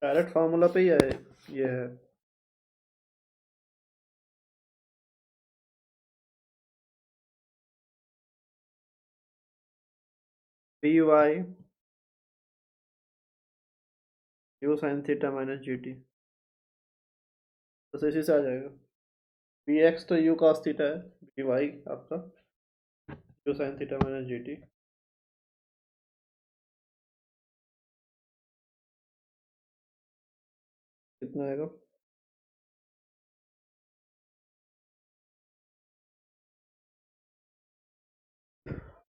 Direct formula पे ही है, ये है। B y u sine theta minus g t, बस इसी से आ जाएगा। बी एक्स तो यू कॉस थीटा है, बी वाई आपका u sine theta minus g t. कितना आएगा?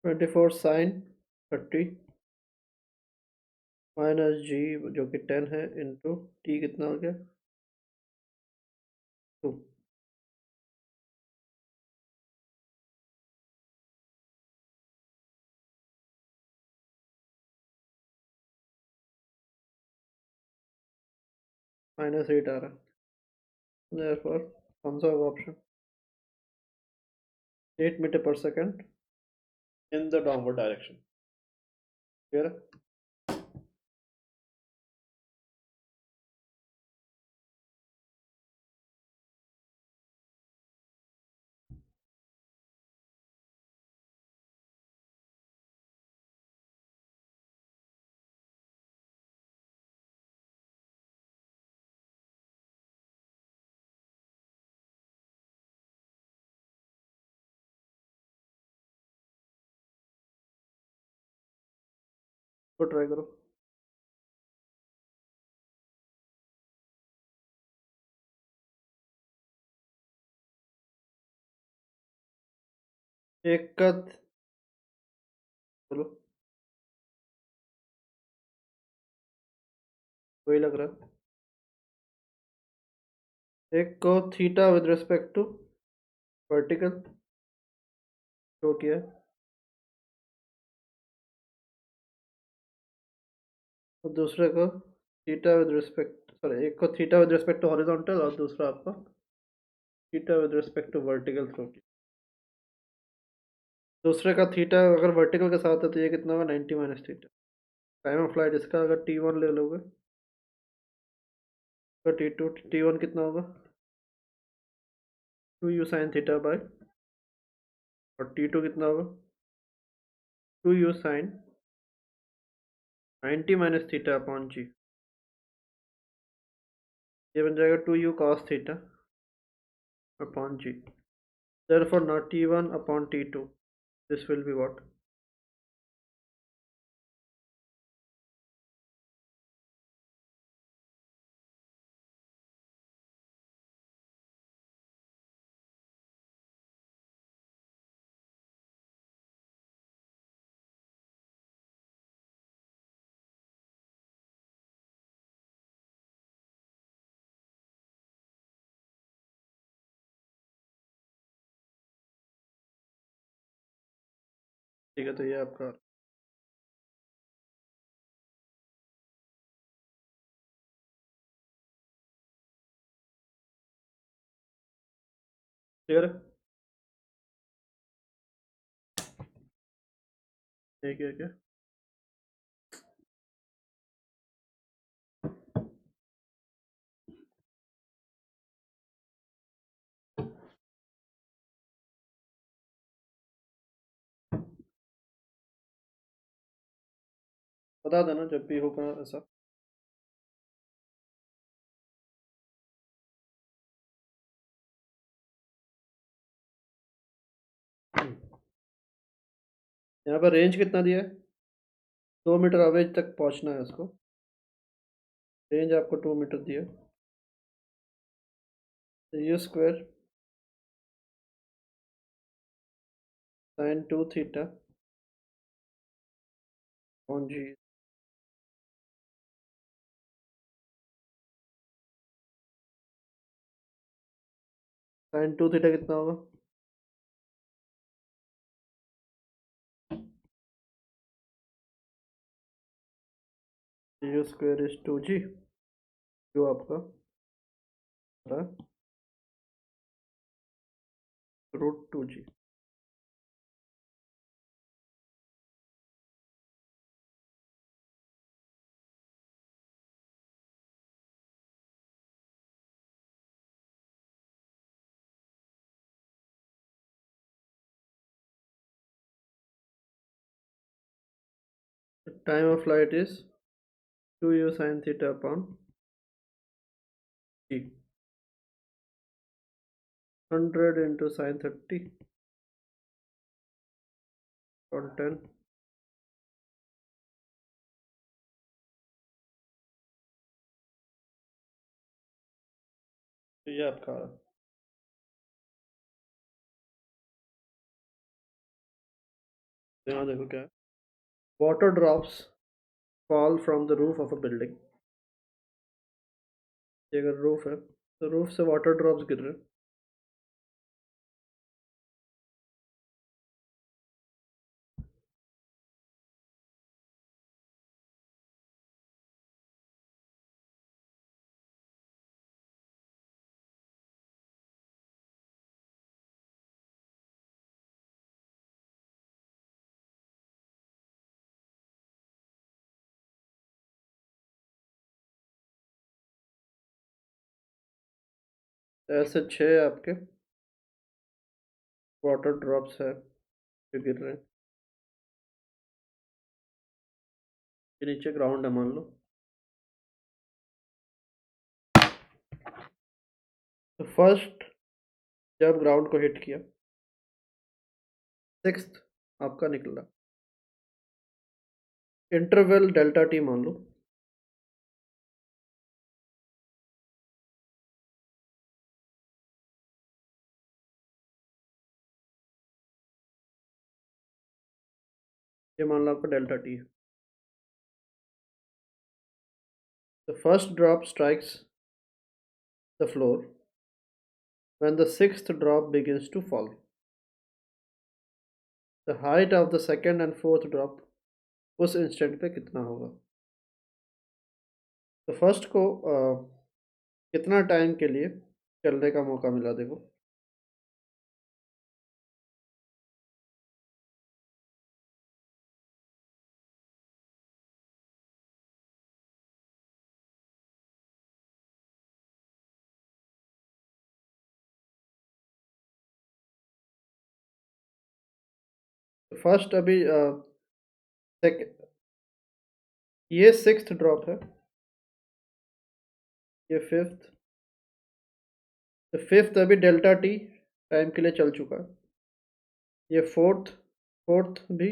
24 साइन 30 माइनस जी जो कि 10 है इंटू टी, कितना हो गया 2। -8 आ रहा है, therefore कौन सा होगा ऑप्शन? 8 मीटर पर second in the downward direction. Clear है? तो ट्राई करो। एक का बोलो, वही लग रहा है। एक को theta with respect to vertical show किया है, और दूसरे को थीटा विद रिस्पेक्ट, सॉरी, एक को theta with respect to horizontal और दूसरा आपका theta with respect to vertical throw किया। दूसरे का थीटा अगर वर्टिकल के साथ है तो ये कितना होगा 90 minus theta. Time of flight इसका अगर T1 ले लोगे तो T2 T1 कितना होगा 2u साइन थीटा बाय, और T2 कितना होगा 2u sine 90 minus theta upon g. ये बन जाएगा 2u cos theta upon g. Therefore now T1 upon T2, this will be what? ठीक है, तो ये आपका क्लियर है। ठीक है, क्या बता देना जब भी होगा ऐसा। यहाँ पर रेंज कितना दिया है? 2 मीटर अवेज तक पहुँचना है उसको। रेंज आपको 2 मीटर दिया, तो u square sine 2 theta on g. Sine 2 theta कितना होगा? यू स्क्वायर इज 2g, जो आपका √2g। The time of flight is 2u sin theta upon g. 100 into sin 30 on 10. तो ये आपका यहाँ देखो क्या है, water drops fall from the roof of a building. ये अगर रूफ है तो रूफ से वाटर ड्रॉप्स गिर रहे हैं। ऐसे 6 आपके वाटर ड्रॉप्स है जो गिर रहे हैं। ये नीचे ग्राउंड है मान लो। तो फर्स्ट जब ग्राउंड को हिट किया, सिक्स्थ आपका निकला। इंटरवल डेल्टा टी मान लो। ये मान लो आपका डेल्टा टी है। The first drop strikes the floor when the sixth drop begins to fall. The height of the second and fourth drop उस इंस्टेंट पे कितना होगा? तो फर्स्ट को कितना टाइम के लिए चलने का मौका मिला देखो। फर्स्ट अभी ये सिक्स्थ ड्रॉप है, ये फिफ्थ। तो फिफ्थ अभी डेल्टा टी टाइम के लिए चल चुका है। ये फोर्थ, फोर्थ भी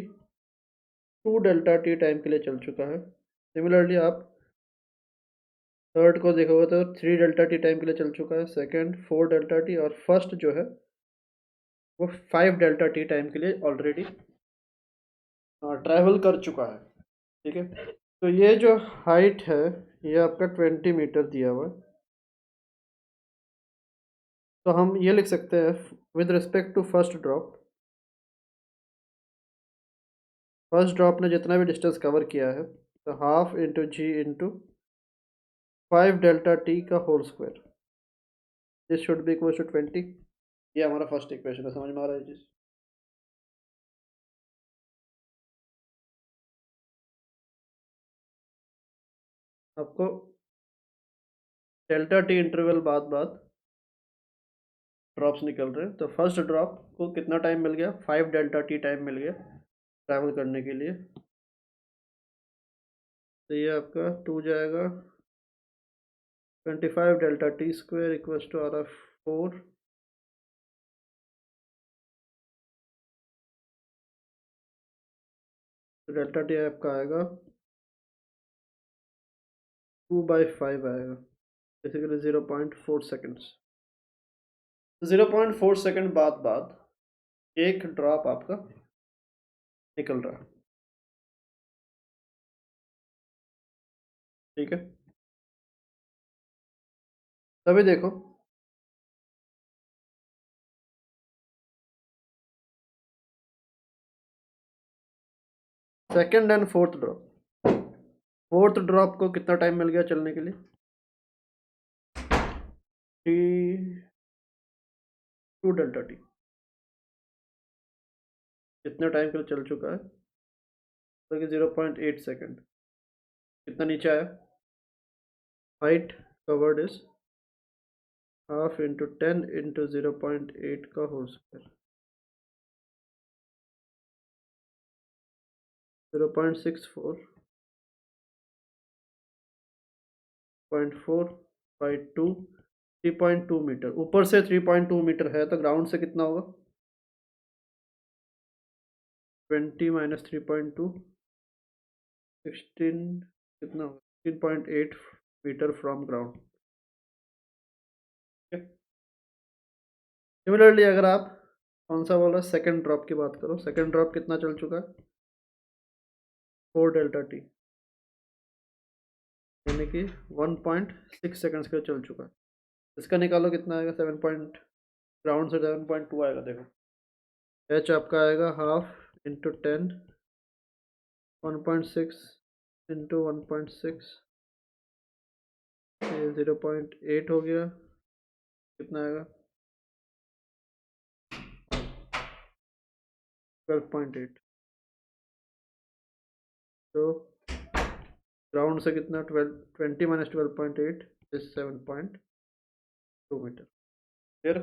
2 डेल्टा टी टाइम के लिए चल चुका है। सिमिलरली आप थर्ड को देखोगे तो 3 डेल्टा टी टाइम के लिए चल चुका है, सेकंड 4 डेल्टा टी, और फर्स्ट जो है वो 5 डेल्टा टी टाइम के लिए ऑलरेडी ट्रैवल कर चुका है। ठीक है, तो ये जो हाइट है ये आपका 20 मीटर दिया हुआ है। तो हम ये लिख सकते हैं with respect to first drop, first drop ने जितना भी डिस्टेंस कवर किया है तो half into g into 5 delta t का whole square, this should be equal to 20। ये हमारा फर्स्ट इक्वेशन है, समझ में आ रहा है चीज़? आपको डेल्टा टी इंटरवल बाद बाद ड्रॉप्स निकल रहे हैं। तो फर्स्ट ड्रॉप को कितना टाइम मिल गया? 5 डेल्टा टी टाइम मिल गया ट्रैवल करने के लिए। तो ये आपका 2 जाएगा, 25 delta T square equals to आ रहा 4। तो डेल्टा टी आपका आएगा 2/5 आएगा, बेसिकली 0.4 सेकेंड्स। 0.4 सेकेंड बाद बाद एक ड्रॉप आपका निकल रहा है। ठीक है, तभी देखो second and fourth drop, fourth drop को कितना टाइम मिल गया चलने के लिए? 2 डेल्टा टी, कितने टाइम के लिए चल चुका है? तो 0.8 सेकेंड। कितना नीचे आया? Height covered is half into 10 into 0.8 का होल स्क्वायर। 0.64 0.4/2 3.2 मीटर। ऊपर से 3.2 मीटर है तो ग्राउंड से कितना होगा? 20 माइनस 3.2 16 कितना होगा? 16.8 मीटर फ्रॉम ग्राउंड। सिमिलरली अगर आप कौन सा बोला, सेकेंड ड्रॉप की बात करो, सेकेंड ड्रॉप कितना चल चुका है? 4 डेल्टा टी, यानी कि 1.6 सेकेंड्स का चल चुका है। इसका निकालो कितना आएगा? 7 पॉइंट, ग्राउंड से 7.2 आएगा। देखो एच आपका आएगा हाफ इंटू 10, 1.6 इंटू 1.6, 0.8 हो गया। कितना आएगा? 12.8। तो ग्राउंड से कितना? 20 माइनस 12.8 इज 7.2 मीटर। फिर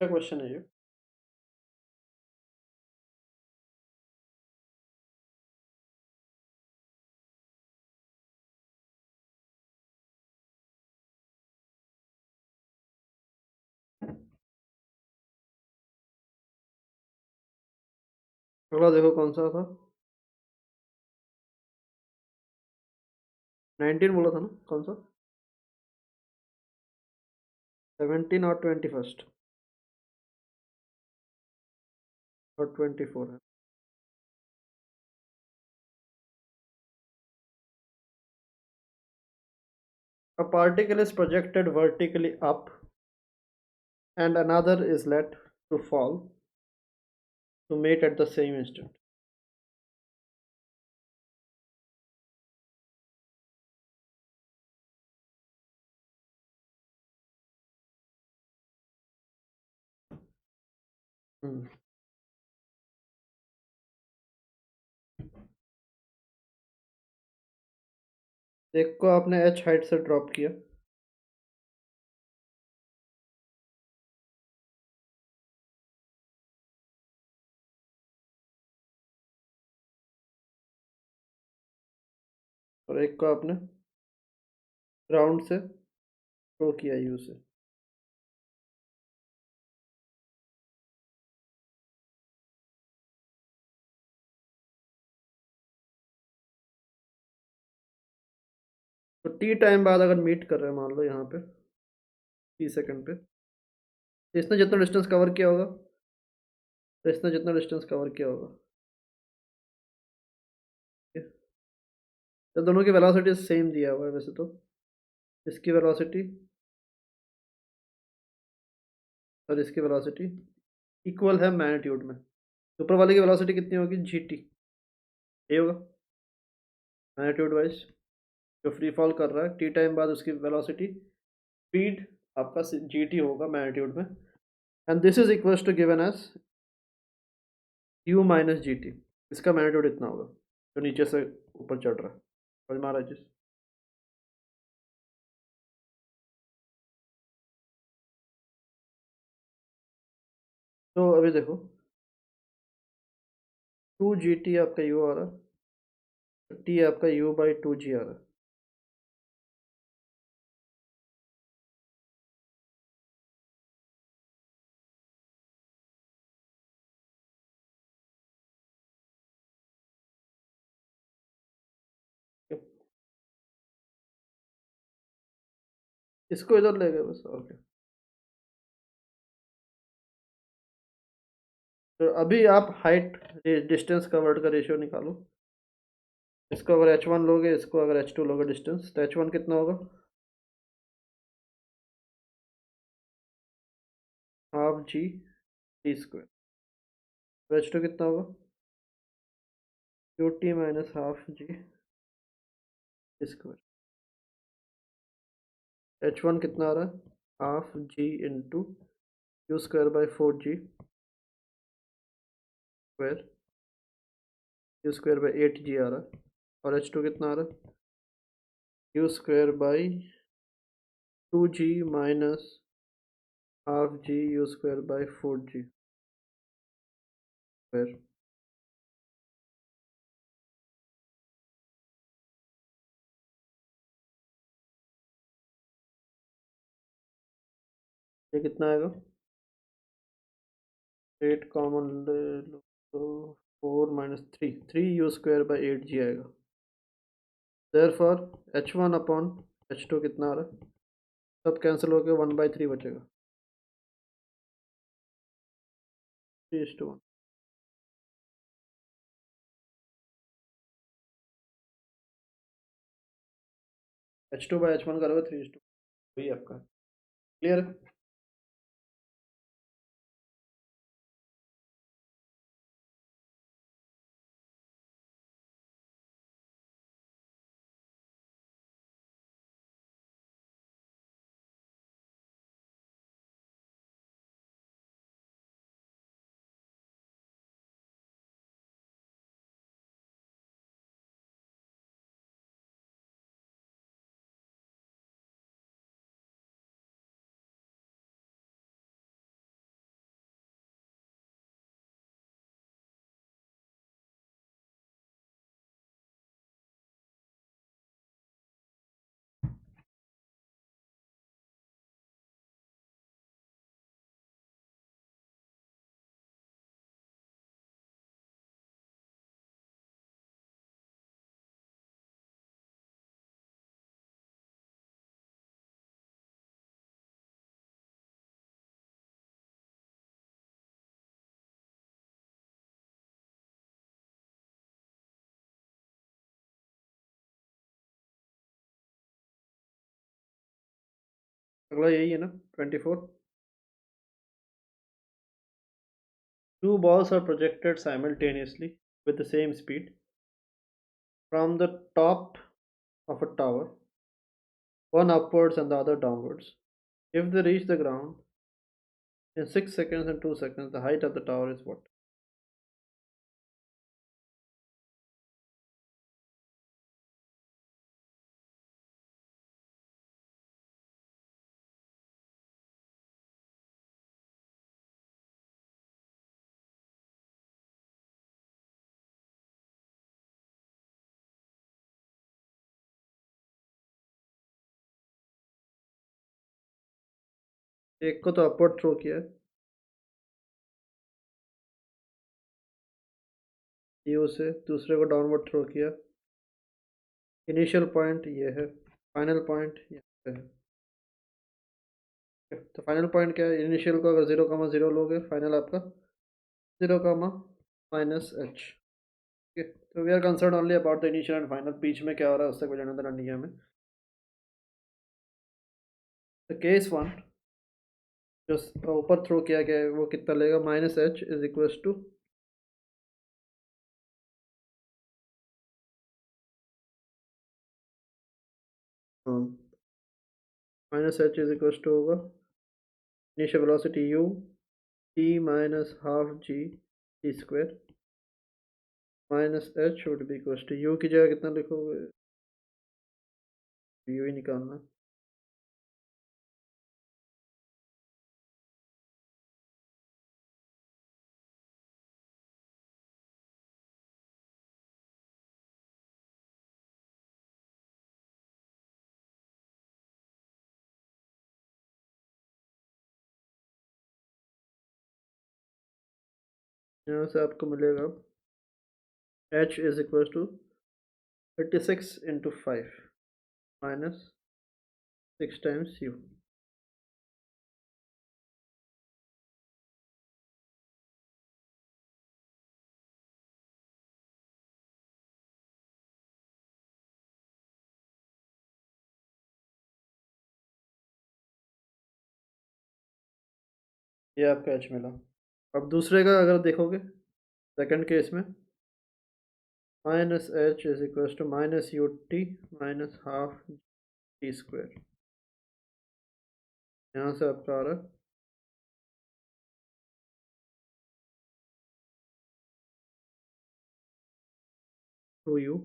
क्या क्वेश्चन है ये? अगला देखो कौन सा था? 19 बोला था ना? कौन सा? 17 और 21 और 24 है। A particle is projected vertically up and another is let to fall to meet at the same instant. हम्म एक को आपने h हाइट से ड्रॉप किया, और एक को आपने ग्राउंड से थ्रो किया u से। तो t टाइम बाद अगर मीट कर रहे हैं मान लो यहाँ पे t सेकंड पे, तो इसने जितना डिस्टेंस कवर किया होगा, तो इसने जितना डिस्टेंस कवर किया होगा, तो दोनों की वेलोसिटी सेम दिया हुआ है वैसे तो। इसकी वेलोसिटी और इसकी वेलोसिटी इक्वल है मैग्नीट्यूड में। ऊपर वाले की वेलोसिटी कितनी होगी? gt, ये होगा मैग्नीट्यूड वाइज। जो फ्री फॉल कर रहा है टी टाइम बाद उसकी वेलोसिटी, स्पीड आपका gt होगा मैग्नीट्यूड में, and this is equals to given as u minus gt। इसका मैग्नीट्यूड इतना होगा जो नीचे से ऊपर चढ़ रहा है। समझ में आ रहा है चीज? तो अभी देखो 2gt आपका u आ रहा है, t आपका u/2g आ रहा है। इसको इधर ले गए बस, और क्या। तो अभी आप हाइट डिस्टेंस कवर्ड का रेशियो निकालो। इसको अगर h1 लोगे, इसको अगर h2 लोगे डिस्टेंस, तो h1 कितना होगा? Half g t square. तो h2 कितना होगा? q t minus half g square. h1 कितना आ रहा है? Half g into q square by 4g square u square by 8g आ रहा है, और H2 कितना आ रहा है, u square by 2g minus half g u square by 4g square. ये कितना आएगा, 8 कॉमन ले लो तो 4 minus 3 you square by 8g आएगा। देयरफॉर H1 अपॉन H2 कितना आ रहा है, सब कैंसिल होकर 1/3 बचेगा, 3:1। H2 बाई H1 करोगे 3:1, वही आपका क्लियर है। अगला यही है ना, 24। Two balls are projected simultaneously with the same speed from the top of a tower, one upwards and the other downwards. If they reach the ground in 6 seconds and 2 seconds, the height of the tower is what? एक को तो upward throw किया है you से, दूसरे को downward throw किया। Initial point ये है, फाइनल पॉइंट ये है। तो फाइनल पॉइंट क्या है, इनिशियल को अगर 0,0 लोगे, फाइनल आपका 0, -h। ठीक है, तो we are concern only about the initial and final, बीच में क्या हो रहा है उससे कोई लेना देना नहीं है हमें। तो केस वन जो ऊपर थ्रो किया गया है वो कितना लेगा, -h इज इक्वल्स टू, हाँ, -h इज इक्वल्स टू होगा initial velocity u t minus half g t square -h would be equals to, u की जगह कितना लिखोगे, u ही निकालना। यहाँ से आपको मिलेगा h is equals to 36 × 5 minus 6 times u। ये आपका h मिला। अब दूसरे का अगर देखोगे, सेकंड केस में -h is equals to -ut minus half t square, यहाँ से आपका आ रहा है 2u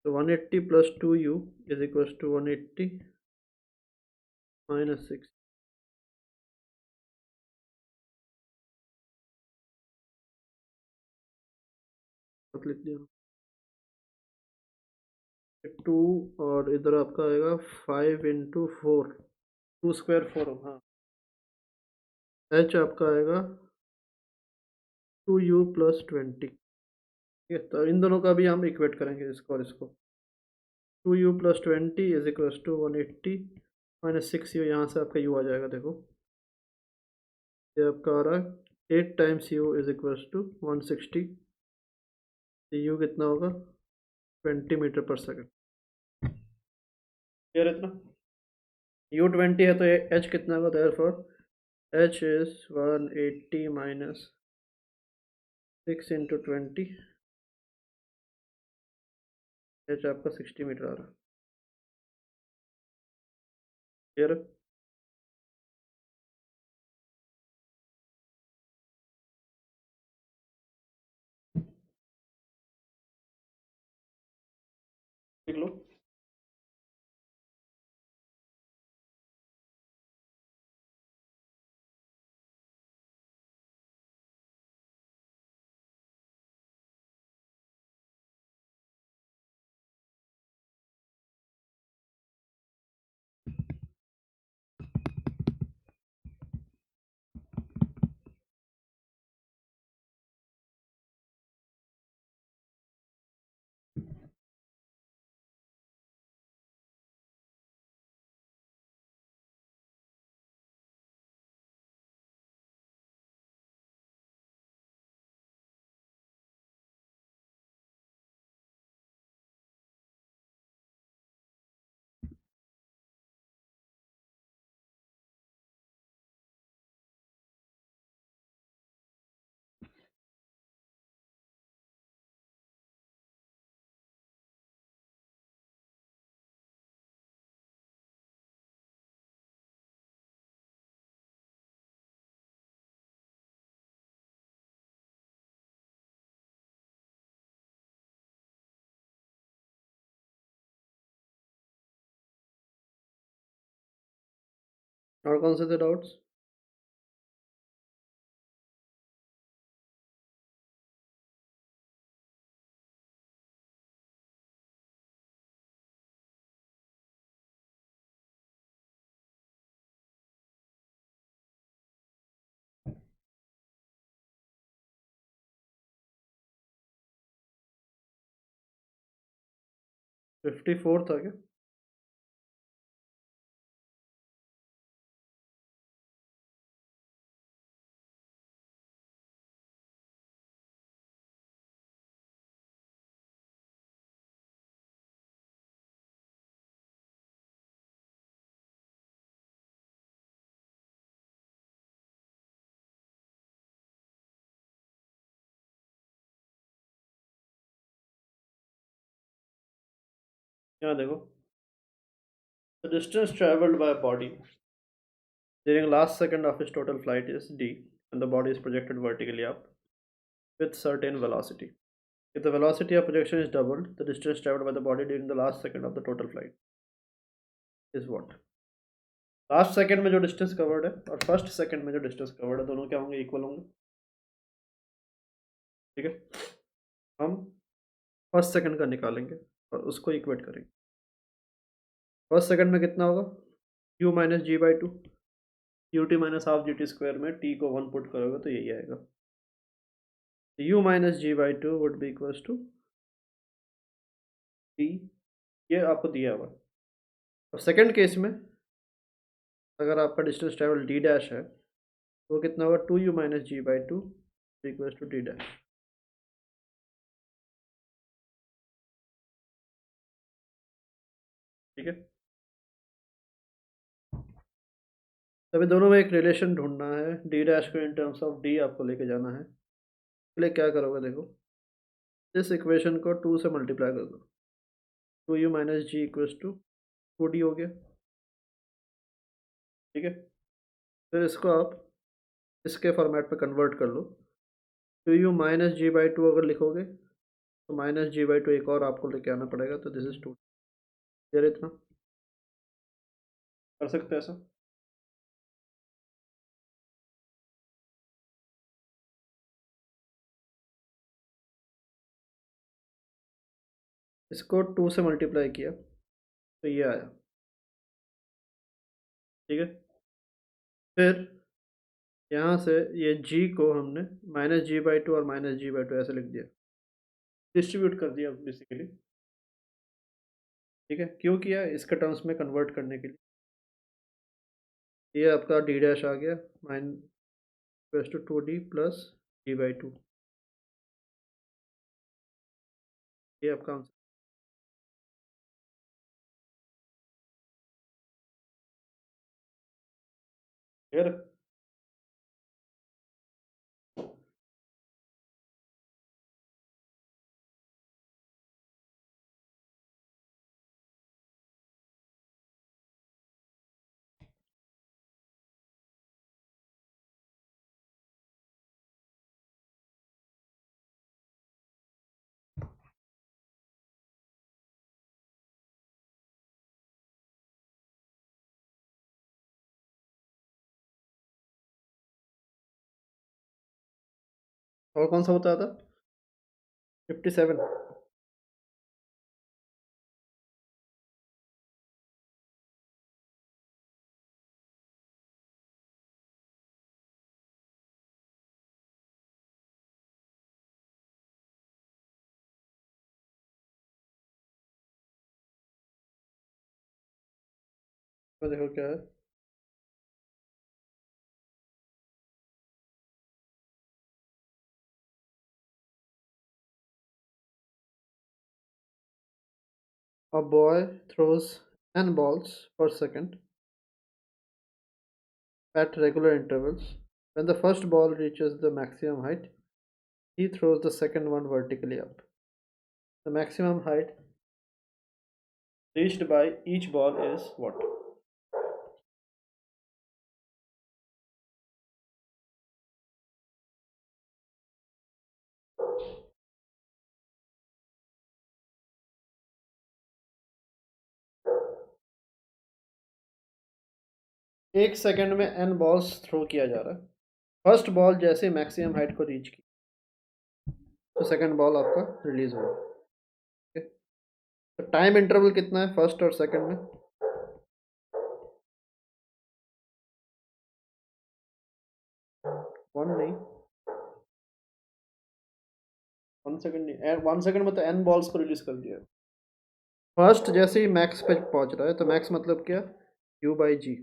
तो 180 plus 2u is equal to 180 minus 6 लिख दिया 2 और इधर आपका आएगा 5 इंटू 4 2 स्क्वायर 4 हाँ h आपका आएगा 2u प्लस 20 ठीक है तो इन दोनों का भी हम इक्वेट करेंगे इसको और इसको 2u plus 20 is equal to 180 minus 6u यहाँ से आपका u आ जाएगा देखो ये आपका आ रहा है 8 times u is equal to 160 u कितना होगा 20 मीटर पर सेकेंड क्लियर इतना u 20 है तो ये h कितना होगा therefore h is 180 minus 6 into 20 h आपका 60 मीटर आ रहा है क्लियर लिख लो और कौन से थे डाउट्स 54 था क्या 'यहाँ देखो the distance traveled by a body during last second of its total flight is d and the body is projected vertically up with certain velocity. If the velocity of projection is doubled, the distance traveled by the body during the last second of the total flight is what? Last second में जो distance covered है और first second में जो distance covered है दोनों क्या होंगे इक्वल होंगे ठीक है हम फर्स्ट सेकंड का निकालेंगे और उसको इक्वेट करेंगे फर्स्ट सेकंड में कितना होगा u minus g by two u t minus half g t square में t को 1 पुट करोगे तो यही आएगा u minus g by two would be equals to t ये आपको दिया हुआ और सेकंड केस में अगर आपका डिस्टेंस ट्रेवल d डैश है तो कितना होगा 2u minus g by two equals to d dash ठीक है तभी दोनों में एक रिलेशन ढूंढना है d डैश को इन टर्म्स ऑफ d आपको लेके जाना है इसलिए क्या करोगे देखो इस इक्वेशन को 2 से मल्टीप्लाई कर दो, 2u minus G equals to 2d हो गया। ठीक है, फिर इसको आप इसके फॉर्मेट में कन्वर्ट कर लो। 2u minus g by two अगर लिखोगे तो माइनस जी बाई टू एक और आपको लेके आना पड़ेगा, तो दिस इज 2। यार इतना कर सकते हैं ऐसा। इसको 2 से मल्टीप्लाई किया तो ये आया। ठीक है, फिर यहाँ से ये g को हमने माइनस जी बाई टू और माइनस जी बाई टू ऐसे लिख दिया, डिस्ट्रीब्यूट कर दिया बेसिकली। ठीक है, क्यों किया? इसके टर्म्स में कन्वर्ट करने के लिए। ये आपका डी डैश आ गया minus two 2d plus g by two, ये आपका आंसर। क्लियर? और कौन सा बताया था? 57। तो देखो क्या है, a boy throws n balls per second at regular intervals. When the first ball reaches the maximum height, he throws the second one vertically up. The maximum height reached by each ball is what? एक second में n balls throw किया जा रहा है। First ball जैसे maximum height को reach की तो सेकंड बॉल आपका रिलीज हुआ। Okay? तो टाइम इंटरवल कितना है फर्स्ट और सेकंड में? 1 नहीं, 1 सेकंड नहीं, 1 सेकंड में तो n बॉल्स को रिलीज कर दिया। फर्स्ट जैसे ही मैक्स पे पहुंच रहा है तो मैक्स मतलब क्या? u बाई जी।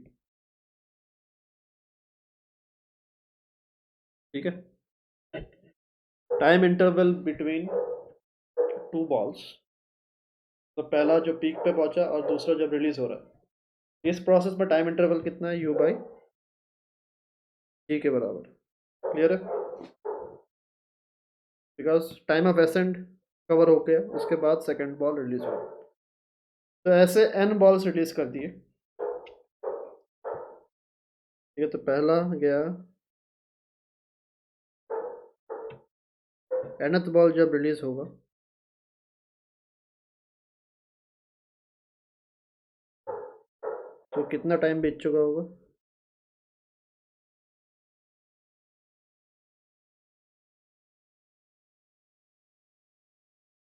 ठीक है, time interval between two balls, तो पहला जो पीक पे पहुंचा और दूसरा जब रिलीज हो रहा है, इस प्रोसेस में टाइम इंटरवल कितना है? u बाई जी के बराबर। क्लियर है? Because time of accent cover हो गया, उसके बाद सेकंड बॉल रिलीज हुआ, तो ऐसे n बॉल्स रिलीज कर दिए। ये तो पहला गया, nth बॉल जब रिलीज होगा तो कितना टाइम बीत चुका होगा?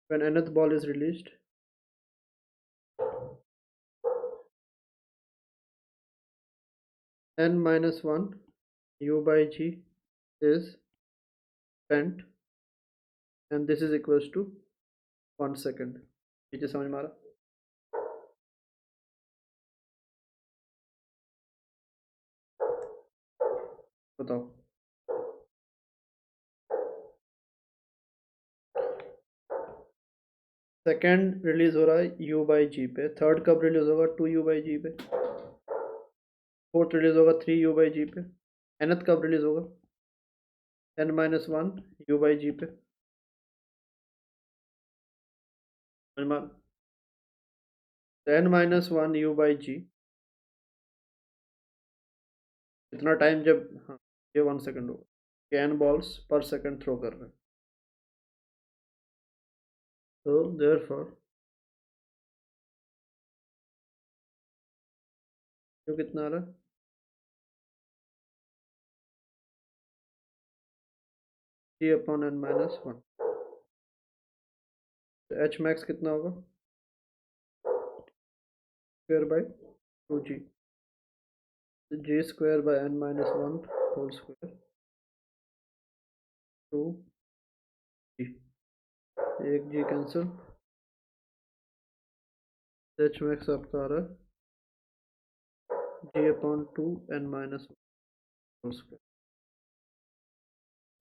when nth ball is released, n minus 1 u by g is spent and this is equals to 1 second। ठीक है, समझ में आ रहा? बताओ। सेकंड रिलीज हो रहा है u बाई जी पे, थर्ड कब रिलीज होगा? 2u बाई जी पे, फोर्थ रिलीज होगा 3u बाई जी पे, nth कब रिलीज होगा? n minus 1 u by g पे। n minus one u by g, इतना टाइम जब, हाँ ये 1 सेकंड होगा, n बॉल्स पर सेकंड थ्रो कर रहे हैं, तो देयरफॉर जो कितना आ रहा है, g upon n minus one, H max कितना होगा, square by two g, g square by n minus one whole square two g, एक जी कैंसिल, एच मैक्स आपका आ रहा है g upon two n minus whole square,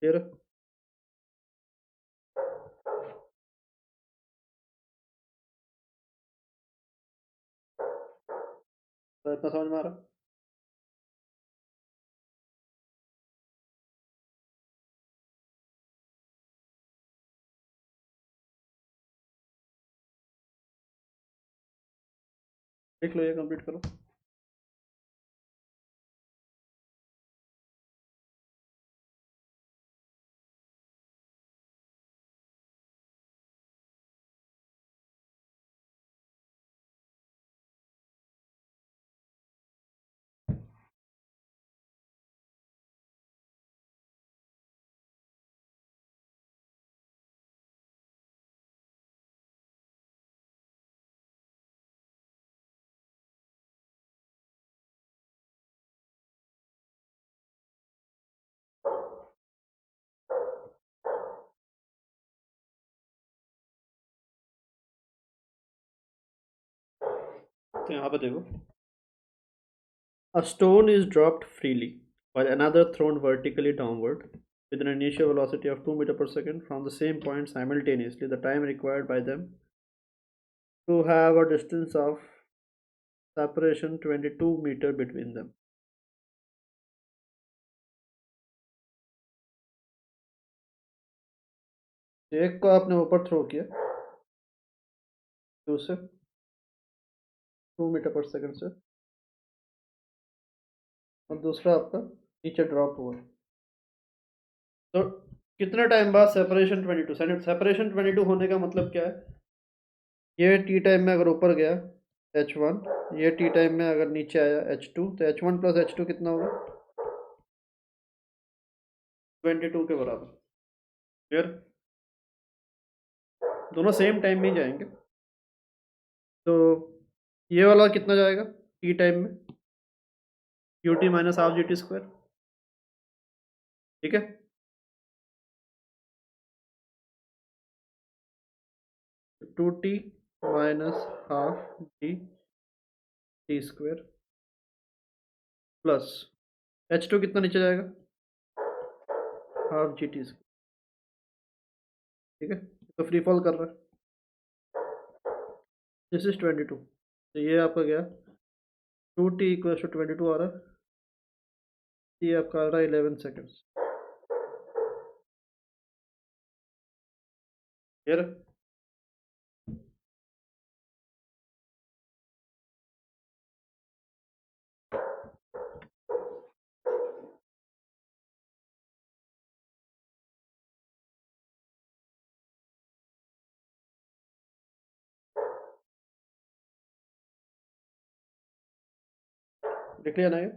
clear है? तो इतना समझ में आ रहा है? लिख लो, ये कंप्लीट करो। तो यहाँ पे देखो, a stone is dropped freely while another thrown vertically downward with an initial velocity of 2 meter per second from the same point simultaneously. The time required by them to have a distance of separation 22 meter between them. एक को आपने ऊपर throw किया, दूसरे 2 metre पर second से, और दूसरा आपका नीचे ड्रॉप हुआ, तो कितने टाइम बाद सेपरेशन 22, सेपरेशन 22 होने का मतलब क्या है, ये टी टाइम में अगर ऊपर गया h1, ये टी टाइम में अगर नीचे आया h2, तो h1 प्लस h2 कितना होगा, 22 के बराबर, क्लियर? दोनों सेम टाइम में ही जाएंगे, तो ये वाला कितना जाएगा टी टाइम में, u t minus half g t square, ठीक है? Two t minus half g t square plus h2 कितना नीचे जाएगा, हाफ जी टी स्क्वायर, ठीक है? तो फ्री फॉल कर रहा है, दिस इज 22, तो ये आपका गया टू टी इक्वल टू 22 आ रहा है, ये आपका आ रहा है 11 सेकेंड्स, क्लियर? लिख लिया ना ये?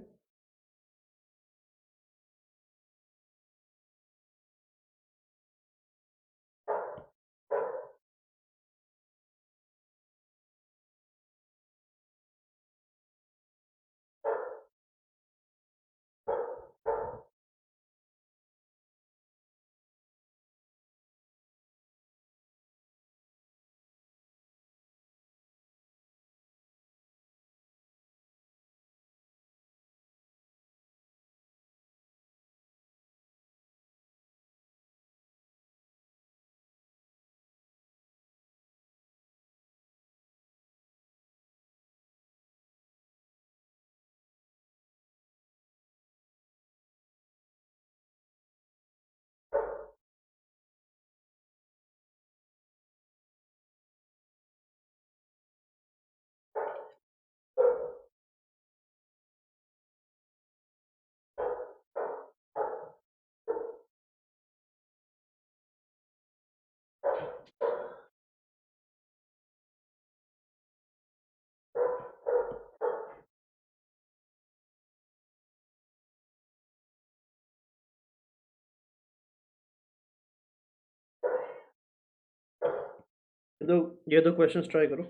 ये दो क्वेश्चंस ट्राई करो।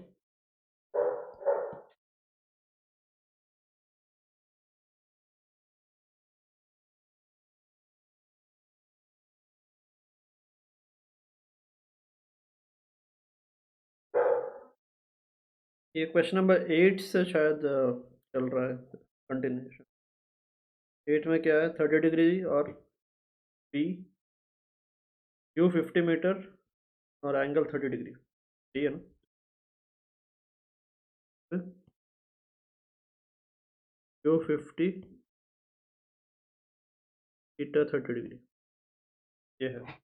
ये क्वेश्चन नंबर 8 से शायद चल रहा है कंटिन्यूशन। 8 में क्या है, 30 डिग्री और बी, यू 50 मीटर और एंगल 30 डिग्री, ठीक है ना? यू 50 मीटर 30 डिग्री, ये है।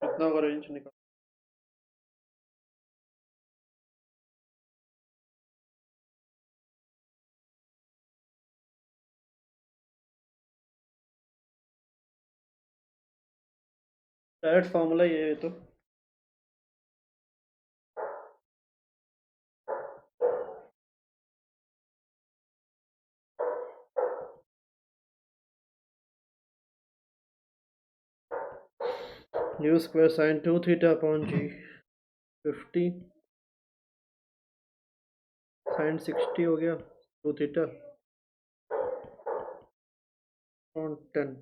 कितना होगा रेंज निकाल। डायरेक्ट फॉर्मूला ये है तो। U square sine 2 theta upon g, 50 sin 60 हो गया, 2 थीटा अपॉन 10।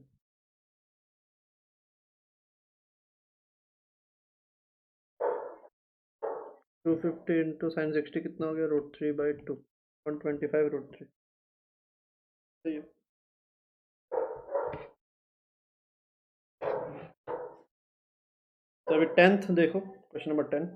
250 × sin 60 कितना हो गया, √3/2, 125 √3, सही है। तो अभी 10th देखो, क्वेश्चन नंबर 10।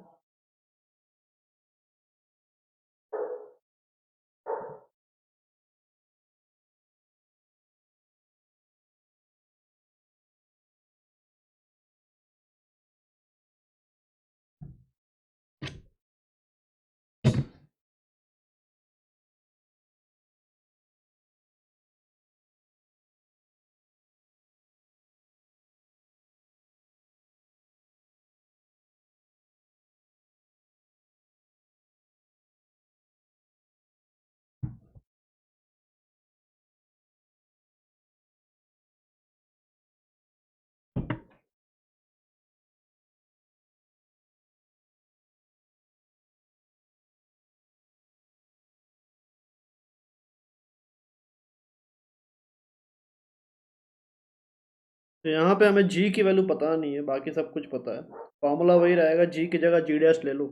तो यहाँ पे हमें जी की वैल्यू पता नहीं है, बाकी सब कुछ पता है। फॉर्मूला वही रहेगा, जी की जगह जी डैश ले लो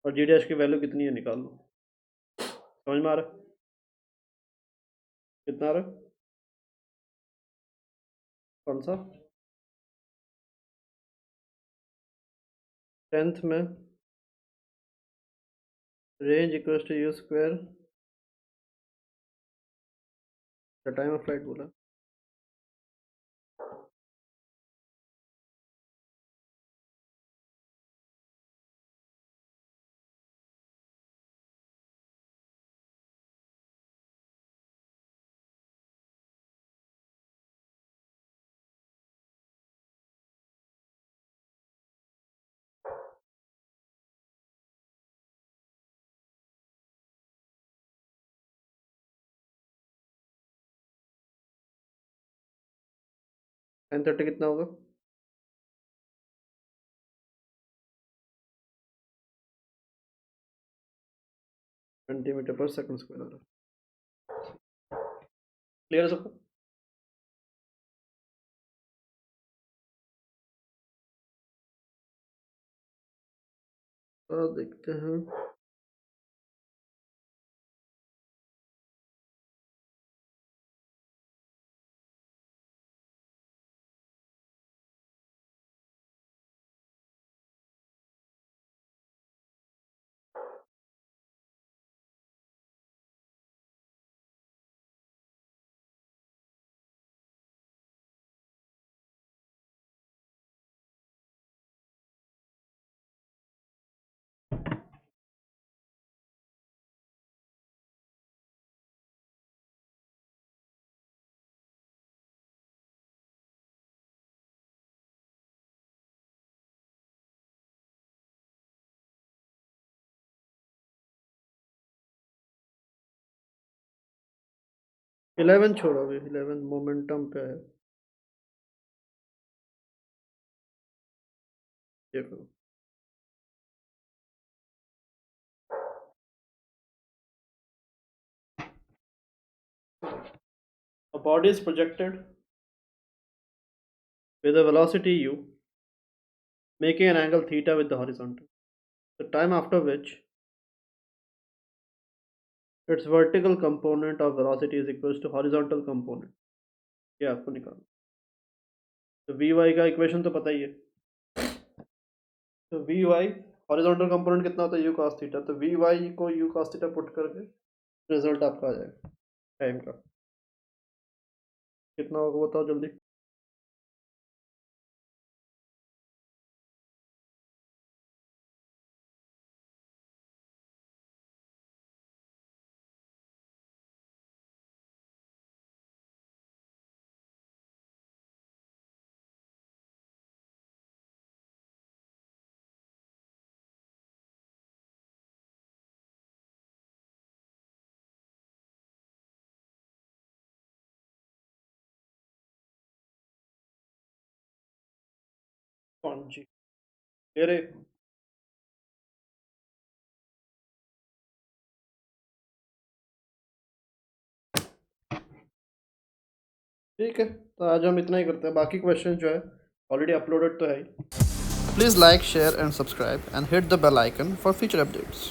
और जी डैश की वैल्यू कितनी है निकाल लो। समझ में आ रहा है? कितना आ रहा है? कौन सा? 10th में range equals to u square, the time of flight बोला। sin 30 कितना होगा? 20 मीटर पर सेकंड स्क्वायर आ रहा है। क्लियर है सबको? तो देखते हैं। 11 छोड़ोगे, 11 मोमेंटम पे है, देखो a body is projected with a velocity u making an angle theta with the horizontal, the time after which its vertical component of velocity is equals to horizontal component, ये आपको निकालना। तो वी वाई का equation तो पता ही है, तो we Y horizontal component कितना होता है यू कॉस थीटा, तो वी वाई को यू कॉस थीटा पुट करके रिजल्ट आपका आ जाएगा टाइम का, कितना होगा बताओ जल्दी। कौन जी तेरे, ठीक है तो आज हम इतना ही करते हैं, बाकी क्वेश्चन जो है ऑलरेडी अपलोडेड तो है ही। Please like, share and subscribe and hit the bell icon for future updates.